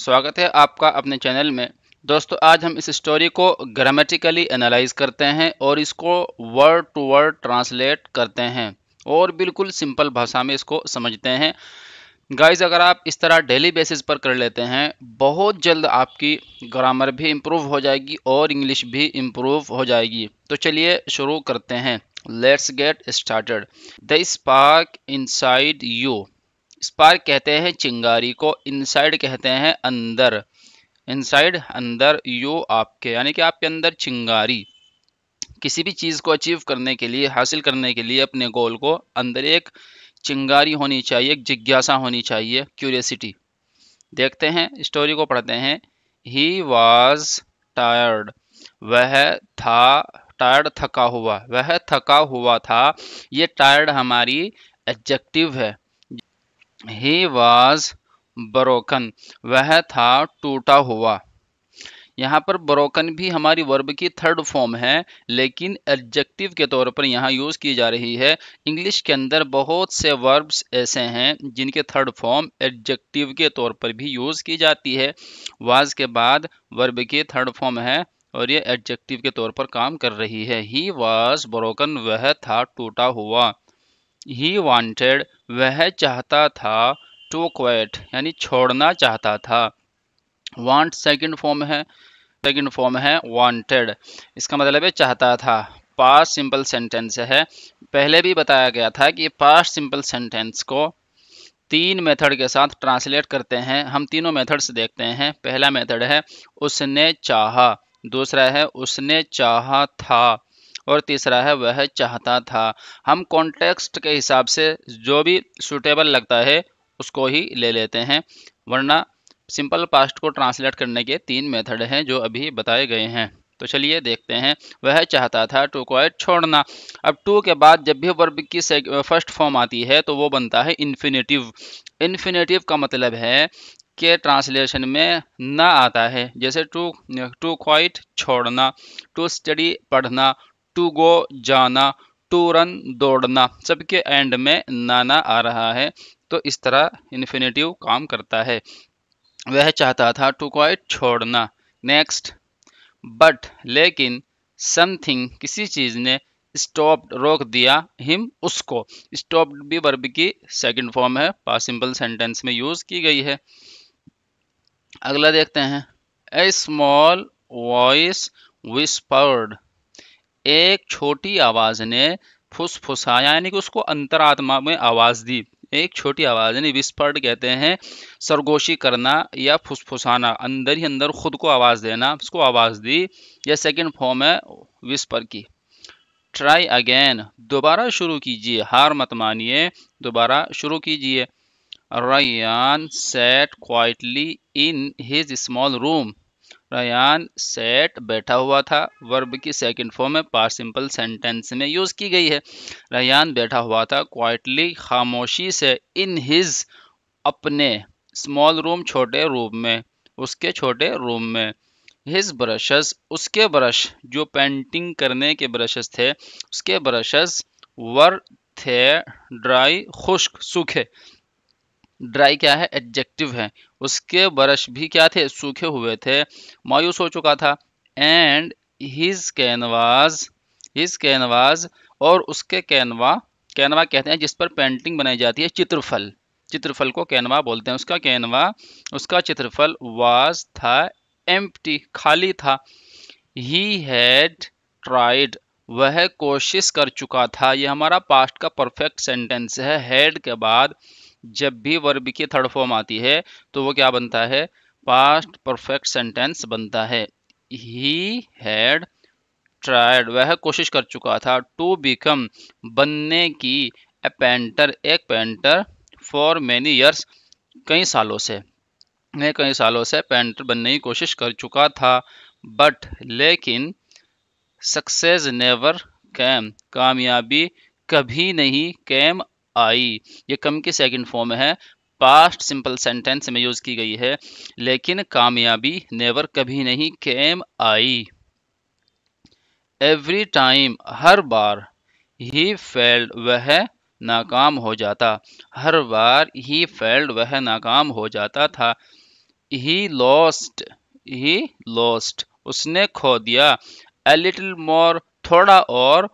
स्वागत है आपका अपने चैनल में। दोस्तों, आज हम इस स्टोरी को ग्रामेटिकली एनालाइज करते हैं और इसको वर्ड टू वर्ड ट्रांसलेट करते हैं और बिल्कुल सिंपल भाषा में इसको समझते हैं। गाइस, अगर आप इस तरह डेली बेसिस पर कर लेते हैं, बहुत जल्द आपकी ग्रामर भी इम्प्रूव हो जाएगी और इंग्लिश भी इम्प्रूव हो जाएगी। तो चलिए शुरू करते हैं। Let's get started. The spark inside you. Spark कहते हैं चिंगारी को, इनसाइड कहते हैं अंदर। इनसाइड अंदर, यू आपके, यानी कि आपके अंदर चिंगारी। किसी भी चीज को अचीव करने के लिए, हासिल करने के लिए, अपने गोल को, अंदर एक चिंगारी होनी चाहिए, एक जिज्ञासा होनी चाहिए, क्यूरियसिटी। देखते हैं, स्टोरी को पढ़ते हैं। He was tired. वह था टायर्ड, थका हुआ। वह थका हुआ था। ये टायर्ड हमारी एडजेक्टिव है। He was broken. वह था टूटा हुआ। यहाँ पर ब्रोकन भी हमारी वर्ब की थर्ड फॉर्म है, लेकिन एडजेक्टिव के तौर पर यहाँ यूज की जा रही है। इंग्लिश के अंदर बहुत से वर्ब्स ऐसे हैं जिनके थर्ड फॉर्म एडजेक्टिव के तौर पर भी यूज की जाती है। वाज के बाद वर्ब की थर्ड फॉर्म है और ये एडजेक्टिव के तौर पर काम कर रही है। He was broken. वह था टूटा हुआ। He wanted. वह चाहता था। टू क्विट, यानी छोड़ना चाहता था। वांट सेकंड फॉर्म है, वांटेड। इसका मतलब है चाहता था। पास्ट सिंपल सेंटेंस है। पहले भी बताया गया था कि पास्ट सिंपल सेंटेंस को तीन मेथड के साथ ट्रांसलेट करते हैं। हम तीनों मेथड्स देखते हैं। पहला मेथड है उसने चाहा, दूसरा है उसने चाहा था, और तीसरा है वह चाहता था। हम कॉन्टेक्स्ट के हिसाब से जो भी सूटेबल लगता है उसको ही ले लेते हैं, वरना सिंपल पास्ट को ट्रांसलेट करने के तीन मेथड हैं जो अभी बताए गए हैं। तो चलिए देखते हैं। वह चाहता था, टू क्वाइट, छोड़ना। अब टू के बाद जब भी वर्ब की फर्स्ट फॉर्म आती है तो वो बनता है इन्फिनेटिव। इन्फिनेटिव का मतलब है कि ट्रांसलेशन में ना आता है। जैसे टू क्वाइट छोड़ना, टू स्टडी पढ़ना, टू गो जाना, टू रन दौड़ना, सबके एंड में नाना आ रहा है। तो इस तरह इन्फिनेटिव काम करता है। वह चाहता था, टू क्वाइट, छोड़ना। नेक्स्ट, बट, लेकिन, समथिंग, किसी चीज ने, स्टॉप्ड, रोक दिया, हिम, उसको। स्टॉप्ड भी वर्ब की सेकंड फॉर्म है, पास्ट सिंपल सेंटेंस में यूज की गई है। अगला देखते हैं। ए स्मॉल वॉइस विस्पर्ड। एक छोटी आवाज ने फुसफुसाया, यानी कि उसको अंतरात्मा में आवाज दी। एक छोटी आवाज, यानी विस्पर्ड कहते हैं सरगोशी करना या फुसफुसाना, अंदर ही अंदर खुद को आवाज देना, उसको आवाज दी। यह सेकंड फॉर्म है विस्पर की। ट्राई अगेन, दोबारा शुरू कीजिए, हार मत मानिए, दोबारा शुरू कीजिए। Ryan sat quietly in his small room. Ryan sat, बैठा हुआ था, वर्ब की सेकंड फॉर्म है, पास्ट सिंपल सेंटेंस में यूज की गई है। रयान बैठा हुआ था, क्वाइटली, खामोशी से, इन हिज, अपने, स्मॉल रूम, छोटे रूम में, उसके छोटे रूम में। हिज ब्रशेस, उसके ब्रश, जो पेंटिंग करने के ब्रशेस थे, उसके ब्रशेस, वर, थे, ड्राई, खुश्क, सूखे। ड्राई क्या है? एडजेक्टिव है। उसके ब्रश भी क्या थे? सूखे हुए थे, मायूस हो चुका था। एंड हिज कैनवास, और उसके कैनवा, कैनवा कहते हैं जिस पर पेंटिंग बनाई जाती है, चित्रफल, चित्रफल को कैनवा बोलते हैं। उसका कैनवा, उसका चित्रफल, वाज, था, एम्प्टी, खाली था। ही हैड ट्राइड, वह कोशिश कर चुका था। यह हमारा पास्ट का परफेक्ट सेंटेंस है। हैड के बाद जब भी वर्ब की थर्ड फॉर्म आती है तो वो क्या बनता है? पास्ट परफेक्ट सेंटेंस बनता है। ही हैड ट्राइड, वह कोशिश कर चुका था। टू बिकम, बनने की, ए पेंटर, एक पेंटर, फॉर मेनी ईयर्स, कई सालों से, मैं कई सालों से पेंटर बनने की कोशिश कर चुका था। बट, लेकिन, सक्सेस नेवर कैम, कामयाबी कभी नहीं कैम आई। ये कम की सेकंड फॉर्म है, पास्ट सिंपल सेंटेंस में यूज की गई है। लेकिन कामयाबी, नेवर, कभी नहीं, cam, I. Every time, her bar. He failed, वह नाकाम हो जाता। हर बार ही फेल्ड, वह नाकाम हो जाता था। ही लॉस्ट उसने खो दिया। A little more थोड़ा और,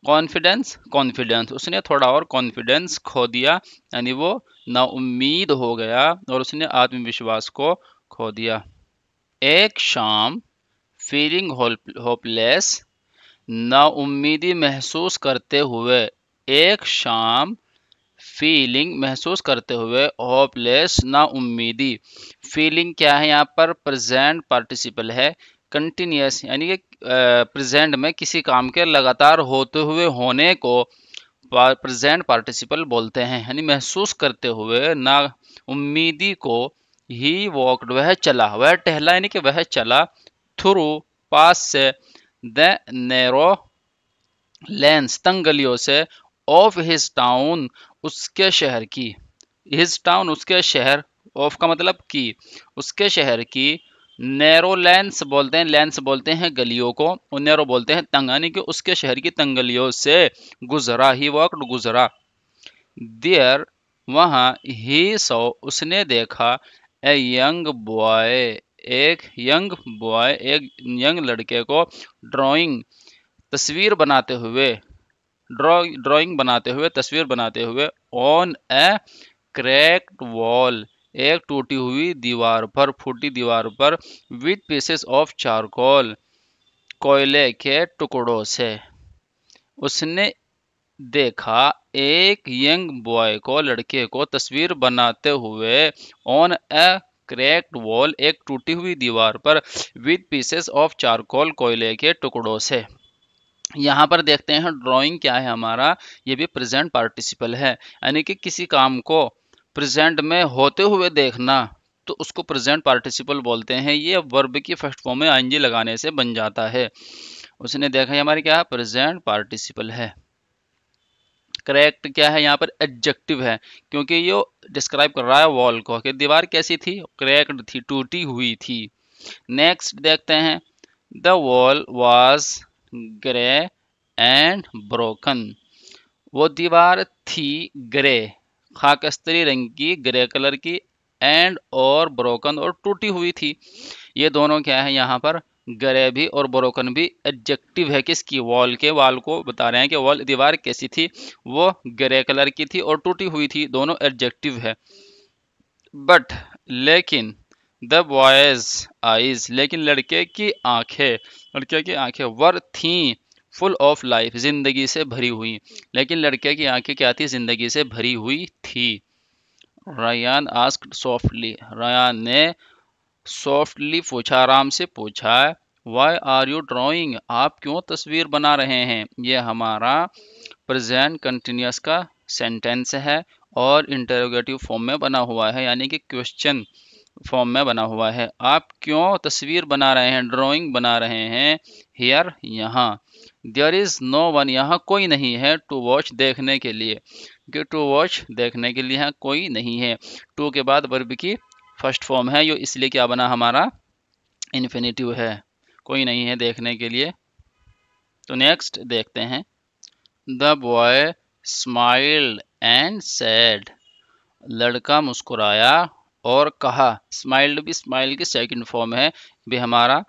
कॉन्फिडेंस उसने थोड़ा और कॉन्फिडेंस खो दिया, यानी वो नाउम्मीद हो गया और उसने आत्मविश्वास को खो दिया। एक शाम फीलिंग होपलेस नाउम्मीदी महसूस करते हुए, एक शाम फीलिंग महसूस करते हुए, होपलेस नाउम्मीदी। फीलिंग क्या है यहाँ पर? प्रेजेंट पार्टिसिपल है, कंटिन्यूस यानी कि प्रेजेंट में किसी काम के लगातार होते हुए होने को प्रेजेंट पार्टिसिपल बोलते हैं, यानी महसूस करते हुए ना उम्मीदी को। ही वॉकड वह चला, वह टहला यानी कि वह चला, थ्रू पास से, द नैरो लेंस तंग गलियों से, ऑफ हिज टाउन उसके शहर की, हिज टाउन उसके शहर, ऑफ का मतलब की, उसके शहर की। नैरो लेंस बोलते हैं, लेंस बोलते हैं गलियों को, और नैरो बोलते हैं तंग, यानी कि उसके शहर की तंग गलियों से गुजरा। ही वॉक्ड गुजरा। देयर वहां, ही सो उसने देखा, ए यंग बॉय एक यंग लड़के को, ड्राइंग तस्वीर बनाते हुए, ड्राइंग बनाते हुए, तस्वीर बनाते हुए, ऑन ए क्रैक्ड वॉल एक टूटी हुई दीवार पर, फूटी दीवार पर, विद पीसेस ऑफ चारकोल कोयले के टुकड़ों से। उसने देखा एक यंग बॉय को, लड़के को तस्वीर बनाते हुए, ऑन ए क्रैक्ड वॉल एक टूटी हुई दीवार पर, विद पीसेस ऑफ चारकोल कोयले के टुकड़ों से। यहाँ पर देखते हैं ड्राइंग क्या है हमारा, ये भी प्रेजेंट पार्टिसिपल है, यानी कि किसी काम को प्रेजेंट में होते हुए देखना, तो उसको प्रेजेंट पार्टिसिपल बोलते हैं। ये वर्ब की फर्स्ट फॉर्म में आईएनजी लगाने से बन जाता है। उसने देखा, ये हमारी क्या है? प्रेजेंट पार्टिसिपल है। करेक्ट क्या है यहाँ पर? एडजेक्टिव है, क्योंकि ये डिस्क्राइब कर रहा है वॉल को कि दीवार कैसी थी? क्रैक्ड थी, टूटी हुई थी। नेक्स्ट देखते हैं, the wall was grey and broken. वो दीवार थी ग्रे, खाकस्तरी रंग की, ग्रे कलर की, एंड और ब्रोकन और टूटी हुई थी। ये दोनों क्या है यहाँ पर? ग्रे भी और ब्रोकन भी एडजेक्टिव है किसकी? वॉल के। वॉल को बता रहे हैं कि वॉल दीवार कैसी थी? वो ग्रे कलर की थी और टूटी हुई थी, दोनों एडजेक्टिव है। बट लेकिन, द बॉयज आईज लेकिन लड़के की आंखें वर थी, फुल ऑफ लाइफ जिंदगी से भरी हुई। लेकिन लड़के की आंखें क्या थी? जिंदगी से भरी हुई थी। रायान आस्क्ड सॉफ्टली, रायान ने सॉफ्टली पूछा, आराम से पूछा, वाई आर यू ड्राइंग? आप क्यों तस्वीर बना रहे हैं? ये हमारा प्रेजेंट कंटिन्यूअस का सेंटेंस है और इंटरोगेटिव फॉर्म में बना हुआ है, यानी कि क्वेश्चन फॉर्म में बना हुआ है। आप क्यों तस्वीर बना रहे हैं, ड्राइंग बना रहे हैं? हियर यहाँ। देयर इज नो वन यहाँ कोई नहीं है, टू वॉच देखने के लिए, कि टू वॉच देखने के लिए यहाँ कोई नहीं है। टू के बाद वर्ब की फर्स्ट फॉर्म है, यो इसलिए क्या बना हमारा? इन्फिनेटिव है, कोई नहीं है देखने के लिए। तो नेक्स्ट देखते हैं, the boy smiled and sad. लड़का मुस्कुराया और कहा। स्माइल्ड भी स्माइल की सेकंड फॉर्म है, भी हमारा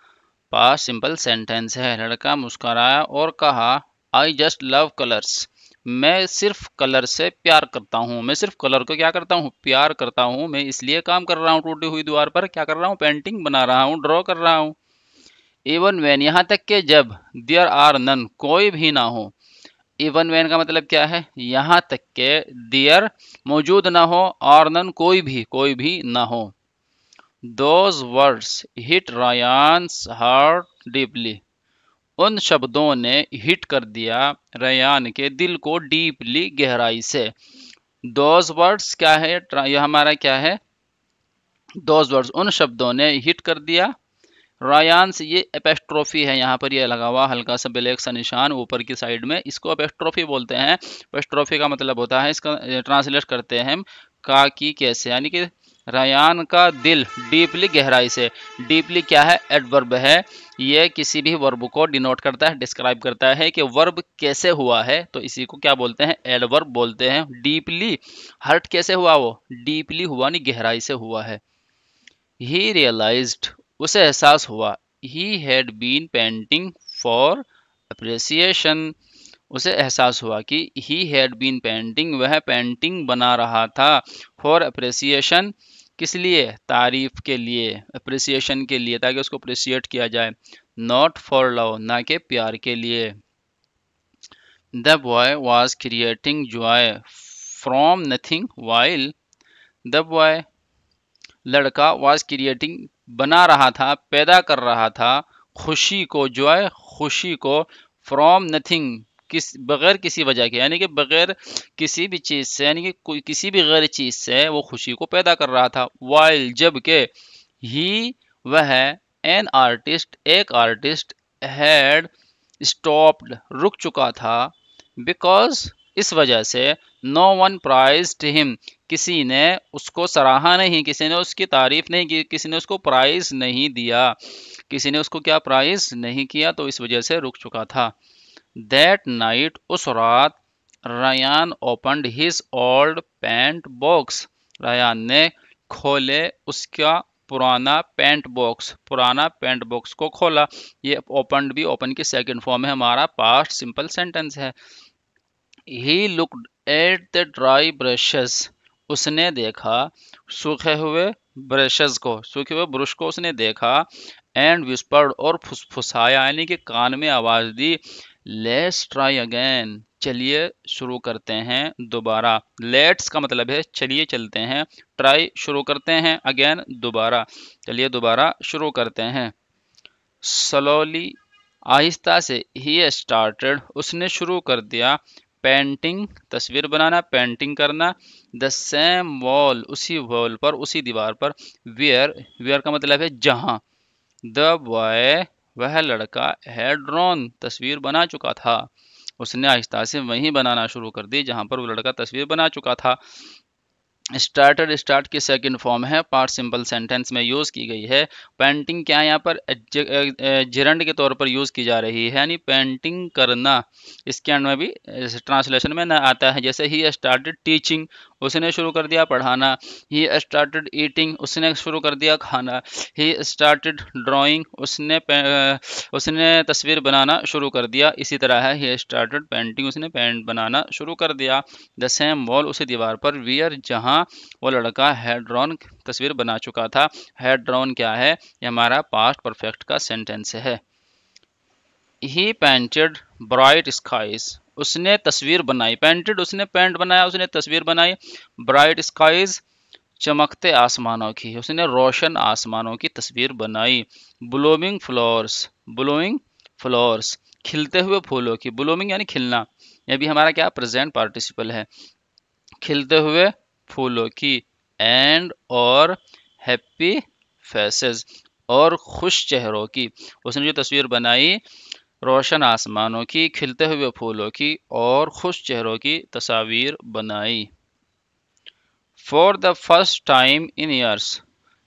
पास्ट सिंपल सेंटेंस है। लड़का मुस्कुराया और कहा, आई जस्ट लव कलर्स। मैं सिर्फ कलर से प्यार करता हूँ। मैं सिर्फ कलर को क्या करता हूँ? प्यार करता हूँ। मैं इसलिए काम कर रहा हूँ, टूटी हुई दीवार पर क्या कर रहा हूँ? पेंटिंग बना रहा हूँ, ड्रॉ कर रहा हूँ। इवन वेन यहाँ तक के जब, देयर आर नन कोई भी ना हो। इवन वेन का मतलब क्या है? यहाँ तक के देयर मौजूद ना हो, और नन कोई भी ना हो। Those words hit Ryan's heart deeply. उन शब्दों ने हिट कर दिया रयान के दिल को डीपली, गहराई से। दोज वर्ड्स क्या है? यह हमारा क्या है? दोज वर्ड्स उन शब्दों ने हिट कर दिया रायान से। ये एपेस्ट्रोफी है, यहाँ पर ये लगा हुआ हल्का सा ब्लैक सा निशान ऊपर की साइड में, इसको एपेस्ट्रोफी बोलते हैं। एपेस्ट्रोफी का मतलब होता है, इसका ट्रांसलेट करते हैं हम का की कैसे, यानी कि रायान का दिल डीपली, गहराई से। डीपली क्या है? एडवर्ब है। ये किसी भी वर्ब को डिनोट करता है, डिस्क्राइब करता है कि वर्ब कैसे हुआ है, तो इसी को क्या बोलते हैं? एडवर्ब बोलते हैं। डीपली हर्ट कैसे हुआ? वो डीपली हुआ नहीं, गहराई से हुआ है। ही रियलाइज्ड, उसे एहसास हुआ, he had been painting for appreciation, उसे एहसास हुआ कि ही हैड बीन पेंटिंग, वह पेंटिंग बना रहा था, फॉर अप्रिसिएशन, किस लिए, तारीफ के लिए, अप्रिसिएशन के लिए, ताकि उसको अप्रिसिएट किया जाए, नॉट फॉर लव, ना कि प्यार के लिए। The boy was creating Joy from nothing while, the boy, लड़का, वॉज क्रिएटिंग, बना रहा था, पैदा कर रहा था, खुशी को, जॉय, खुशी को, फ्रॉम नथिंग, किस, बगैर किसी वजह के, यानी कि बगैर किसी भी चीज से, यानी कि कोई किसी भी गैर चीज से वो खुशी को पैदा कर रहा था, वाइल, जबकि ही, वह, एन आर्टिस्ट, एक आर्टिस्ट, हैड स्टॉप्ड, रुक चुका था, बिकॉज, इस वजह से, नो वन प्राइज्ड हिम, किसी ने उसको सराहा नहीं, किसी ने उसकी तारीफ नहीं की, किसी ने उसको प्राइज नहीं दिया, किसी ने उसको क्या, प्राइज नहीं किया, तो इस वजह से रुक चुका था। दैट नाइट, उस रात, Ryan opened his old pant box, Ryan ने खोले उसका पुराना पैंट बॉक्स, पुराना पैंट बॉक्स को खोला। ये ओपनड भी ओपन की सेकंड फॉर्म है, हमारा पास्ट सिंपल सेंटेंस है। He looked at the dry brushes, उसने देखा सूखे हुए ब्रशेस को, सूखे हुए ब्रश को उसने देखा, एंड विस्पर्ड, और फुसफुसाया, यानी कि कान में आवाज दी, लेट्स ट्राई अगेन, चलिए शुरू करते हैं दोबारा, लेट्स का मतलब है चलिए चलते हैं, ट्राई शुरू करते हैं, अगेन दोबारा, चलिए दोबारा शुरू करते हैं। स्लोली, आहिस्ता से, ही स्टार्टेड, उसने शुरू कर दिया, पेंटिंग, तस्वीर बनाना, पेंटिंग करना, द सेम वॉल, उसी वॉल पर, उसी दीवार पर, वेयर, वेयर का मतलब है जहां, द बॉय, वह लड़का, हैड ड्रॉन, तस्वीर बना चुका था, उसने आहिस्ता से वहीं बनाना शुरू कर दी जहां पर वो लड़का तस्वीर बना चुका था। स्टार्टेड, स्टार्ट की सेकंड फॉर्म है, पार्ट सिंपल सेंटेंस में यूज की गई है। पेंटिंग क्या है, यहाँ पर जिरंड के तौर पर यूज की जा रही है, यानी पेंटिंग करना, इसके अंड में भी ट्रांसलेशन में ना आता है, जैसे ही स्टार्टेड टीचिंग, उसने शुरू कर दिया पढ़ाना, ही स्टार्टेड ईटिंग, उसने शुरू कर दिया खाना, ही स्टार्टेड ड्राइंग, उसने तस्वीर बनाना शुरू कर दिया, इसी तरह है ही स्टार्टेड पेंटिंग, उसने पेंट बनाना शुरू कर दिया, द सेम वॉल, उसी दीवार पर, वियर, जहां वो लड़का हैड ड्रॉन, तस्वीर बना चुका था। हैड ड्रॉन क्या है, ये हमारा पास्ट परफेक्ट का सेंटेंस है। ही पेंटेड ब्राइट स्काईज, उसने तस्वीर बनाई, पेंटेड उसने पेंट बनाया, उसने तस्वीर बनाई, ब्राइट स्काईज, चमकते आसमानों की, उसने रोशन आसमानों की तस्वीर बनाई। ब्लूमिंग फ्लावर्स, ब्लूइंग फ्लावर्स, खिलते हुए फूलों की, ब्लूमिंग यानी खिलना, यह भी हमारा क्या, प्रेजेंट पार्टिसिपल है, खिलते हुए फूलों की, एंड, और, हैप्पी फेसेस, और खुश चेहरों की, उसने जो तस्वीर बनाई, रोशन आसमानों की, खिलते हुए फूलों की, और खुश चेहरों की तस्वीर बनाई। For the first time in years,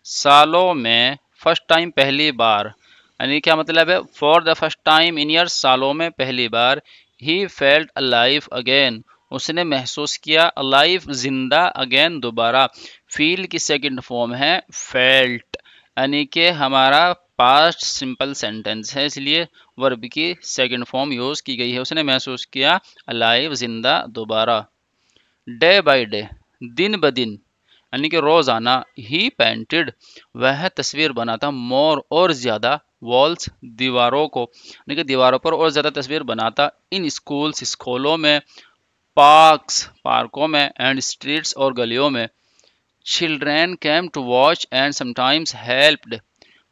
सालों में, फर्स्ट टाइम पहली बार, यानी क्या मतलब है, for the first time in years, सालों में पहली बार, ही फेल्ट अलाइव अगेन, उसने महसूस किया, अलाइव, जिंदा, अगेन, दोबारा, फील की सेकंड फॉर्म है फेल्ट, यानी कि हमारा पास्ट सिंपल सेंटेंस है, इसलिए वर्ब की सेकंड फॉर्म यूज की गई है, उसने महसूस किया, अलाइव, जिंदा, दोबारा। डे बाय डे, दिन ब दिन, यानी कि रोजाना, ही पेंटेड, वह तस्वीर बनाता, मोर, और ज्यादा, वॉल्स, दीवारों को, यानी कि दीवारों पर और ज्यादा तस्वीर बनाता, इन स्कूल्स, स्कूलों में, पार्क्स, पार्कों में, एंड स्ट्रीट्स, और गलियों में। Children came to watch and sometimes helped,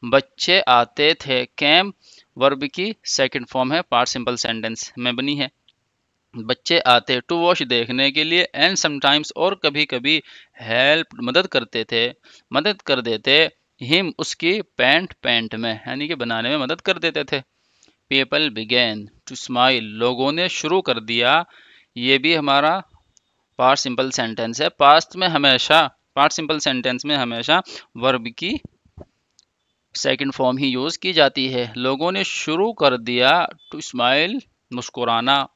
बच्चे आते थे, केम वर्ब की सेकंड फॉर्म है, पार्ट सिंपल सेंटेंस में बनी है, बच्चे आते, टू वॉच, देखने के लिए, एंड समटाइम्स, और कभी कभी, हेल्प, मदद करते थे, मदद कर देते, हिम, उसकी, पैंट, पैंट में, यानी कि बनाने में मदद कर देते थे। पीपल बिगेन टू स्माइल, लोगों ने शुरू कर दिया, ये भी हमारा पास्ट सिंपल सेंटेंस है, पास्ट में हमेशा, पास्ट सिंपल सेंटेंस में हमेशा वर्ब की सेकंड फॉर्म ही यूज की जाती है। लोगों ने शुरू कर दिया, टू स्माइल, मुस्कुराना,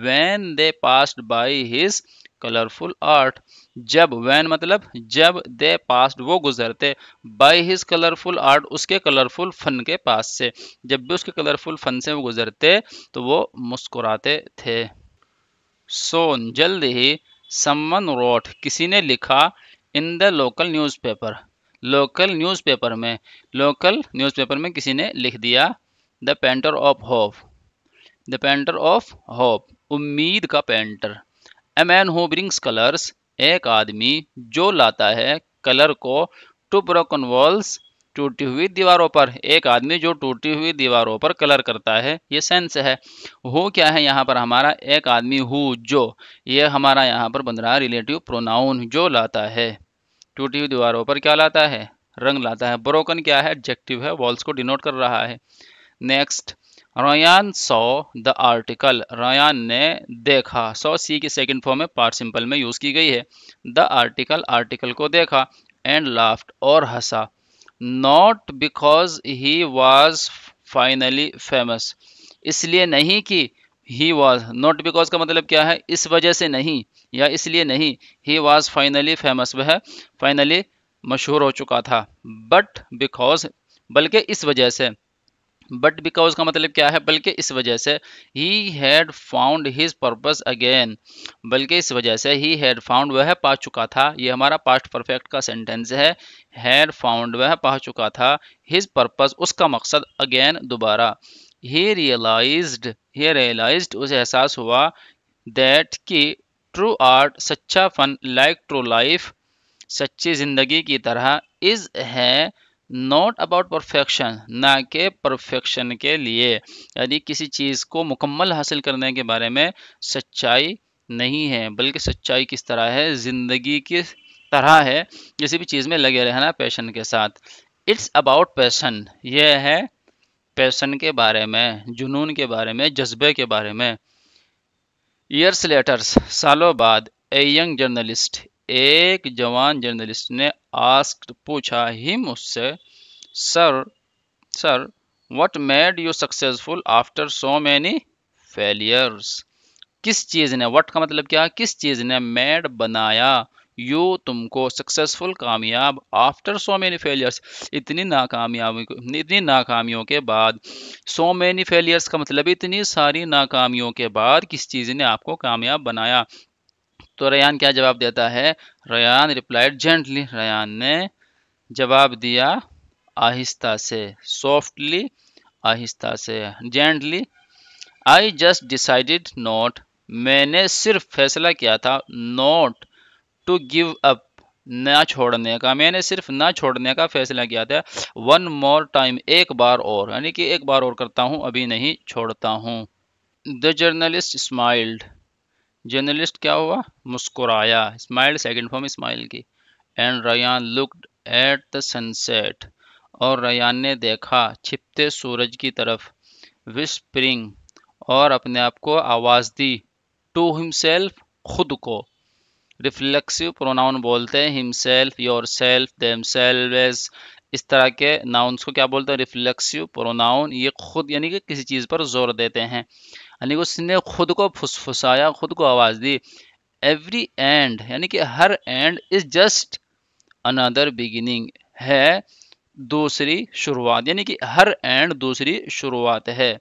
when they passed by his colourful art. जब, व्हेन मतलब जब, दे पास्ड वो गुजरते, बाय हिज कलरफुल आर्ट उसके कलरफुल फन के पास से, जब भी उसके कलरफुल फन से वो गुजरते तो वो मुस्कुराते थे। सोन जल्द ही, समवन रोट किसी ने लिखा, इन द लोकल न्यूज़पेपर में किसी ने लिख दिया, the painter of hope, the painter of hope उम्मीद का painter. A man who brings colours एक आदमी जो लाता है कलर को, टू ब्रोकन वॉल्स टूटी हुई दीवारों पर, एक आदमी जो टूटी हुई दीवारों पर कलर करता है, ये सेंस है। हु क्या है यहाँ पर हमारा, एक आदमी, हु जो, ये हमारा यहाँ पर बन रहा है रिलेटिव प्रोनाउन, जो लाता है टूटी हुई दीवारों पर क्या लाता है, रंग लाता है। ब्रोकन क्या है, एडजेक्टिव है, वॉल्स को डिनोट कर रहा है। Next, Ryan saw the article, Ryan ने देखा, सॉ सी की सेकंड फॉर्म में पार्ट सिंपल में यूज की गई है। द आर्टिकल, आर्टिकल को देखा, एंड लाफ्ड और हंसा, not because he was finally famous, इसलिए नहीं कि, ही वॉज, नॉट बिकॉज का मतलब क्या है, इस वजह से नहीं या इसलिए नहीं, ही वॉज फाइनली फेमस, वह फाइनली मशहूर हो चुका था, बट बिकॉज बल्कि इस वजह से, बट बिकॉज का मतलब क्या है, बल्कि इस वजह से, he had found his purpose again, बल्कि इस वजह से, ही हैड फाउंड वह पा चुका था, ये हमारा पास्ट परफेक्ट का सेंटेंस है, हैड फाउंड वह पा चुका था, हिज पर्पस उसका मकसद, अगेन दोबारा, ही रियलाइज्ड उसे एहसास हुआ, दैट कि ट्रू आर्ट सच्चा फन, लाइक ट्रू लाइफ सच्ची जिंदगी की तरह, इज है नॉट अबाउट परफेक्शन, ना के परफेक्शन के लिए, यानी किसी चीज को मुकम्मल हासिल करने के बारे में सच्चाई नहीं है, बल्कि सच्चाई किस तरह है, जिंदगी की तरह है, किसी भी चीज में लगे रहना पैशन के साथ। इट्स अबाउट पैशन, यह है पैशन के बारे में, जुनून के बारे में, जज्बे के बारे में। ईयर्स लेटर्स, सालों बाद, ए यंग जर्नलिस्ट, एक जवान जर्नलिस्ट ने आस्क्ड पूछा, हिम उससे, sir sir what made you successful after so many failures, किस चीज ने, व्हाट का मतलब क्या, किस चीज ने, मेड बनाया, यू तुमको, सक्सेसफुल कामयाब, आफ्टर सो मेनी फेलियर्स इतनी नाकामियों के बाद, सो मेनी फेलियर्स का मतलब इतनी सारी नाकामियों के बाद किस चीज ने आपको कामयाब बनाया। तो रयान क्या जवाब देता है, रयान रिप्लाइड जेंटली, रयान ने जवाब दिया आहिस्ता से, सॉफ्टली, आहिस्ता से, gently, I just decided not, मैंने सिर्फ फैसला किया था, नॉट टू गिव अप, ना छोड़ने का, मैंने सिर्फ ना छोड़ने का फैसला किया था, वन मोर टाइम, एक बार और, यानी कि एक बार और करता हूं, अभी नहीं छोड़ता हूं। द जर्नलिस्ट स्माइल्ड, जर्नलिस्ट क्या हुआ, मुस्कुराया, स्माइल्ड सेकंड फॉर्म स्माइल की। And Ryan looked at the sunset, और रयान ने देखा छिपते सूरज की तरफ, विस्परिंग, और अपने आप को आवाज दी, टू हिमसेल्फ, खुद को, रिफ्लेक्सिव प्रोनाउन बोलते हैं, हिमसेल्फ, योरसेल्फ, देमसेल्व्स, इस तरह के नाउन्स को क्या बोलते हैं, रिफ्लेक्सिव प्रोनाउन, ये खुद यानी कि किसी चीज पर जोर देते हैं, यानी कि उसने खुद को फुसफुसाया, खुद को आवाज दी। एवरी एंड यानी कि her and is just another beginning, है दूसरी शुरुआत, यानी कि हर एंड दूसरी शुरुआत है।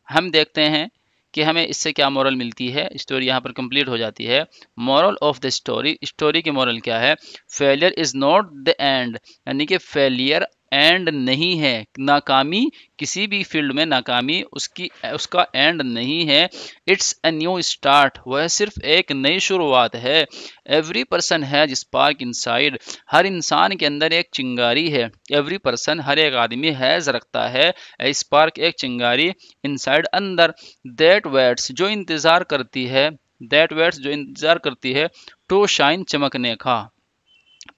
हम देखते हैं कि हमें इससे क्या मोरल मिलती है, स्टोरी यहाँ पर कंप्लीट हो जाती है। Moral of the story, story की मोरल क्या है, failure is not the end, यानी कि फेलियर एंड नहीं है, नाकामी किसी भी फील्ड में नाकामी उसका एंड नहीं है। इट्स अ न्यू स्टार्ट, वह सिर्फ एक नई शुरुआत है। Every person has spark inside, हर इंसान के अंदर एक चिंगारी है। एवरी पर्सन, हर एक आदमी, हैज रखता है, स्पार्क एक चिंगारी, इनसाइड अंदर, दैट वेट्स जो इंतजार करती है, दैट वेट्स जो इंतजार करती है, टू शाइन चमकने का,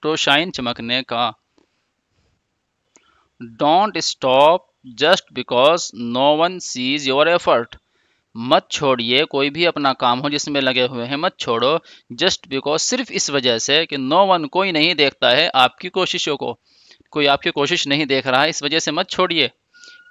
टू शाइन चमकने का। Don't stop just because no one sees your effort, मत छोड़िए कोई भी अपना काम हो जिसमें लगे हुए हैं, मत छोड़ो, जस्ट बिकॉज सिर्फ इस वजह से कि नो वन कोई नहीं देखता है आपकी कोशिशों को, कोई आपकी कोशिश नहीं देख रहा है, इस वजह से मत छोड़िए।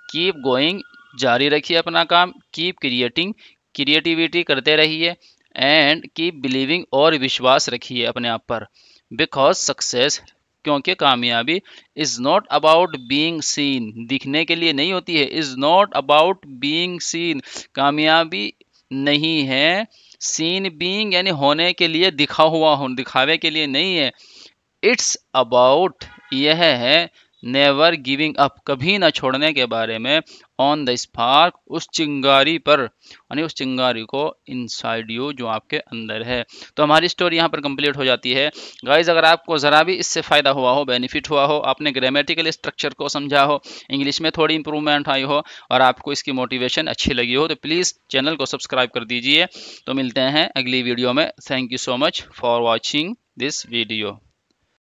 कीप गोइंग, जारी रखिए अपना काम, कीप क्रिएटिंग, क्रिएटिविटी करते रहिए, एंड कीप बिलीविंग, और विश्वास रखिए अपने आप पर। बिकॉज सक्सेस, क्योंकि कामयाबी is not about being seen, दिखने के लिए नहीं होती है। Is not about being seen, कामयाबी नहीं है सीन बीइंग यानी होने के लिए, दिखा हुआ हो, दिखावे के लिए नहीं है। इट्स अबाउट, यह है नेवर गिविंग अप, कभी ना छोड़ने के बारे में। ऑन द स्पार्क, उस चिंगारी पर, यानी उस चिंगारी को, इनसाइड यू, जो आपके अंदर है। तो हमारी स्टोरी यहाँ पर कंप्लीट हो जाती है। गाइज अगर आपको ज़रा भी इससे फ़ायदा हुआ हो, बेनिफिट हुआ हो, आपने ग्रामेटिकल स्ट्रक्चर को समझा हो, इंग्लिश में थोड़ी इंप्रूवमेंट आई हो, और आपको इसकी मोटिवेशन अच्छी लगी हो, तो प्लीज़ चैनल को सब्सक्राइब कर दीजिए। तो मिलते हैं अगली वीडियो में। Thank you so much for watching this video.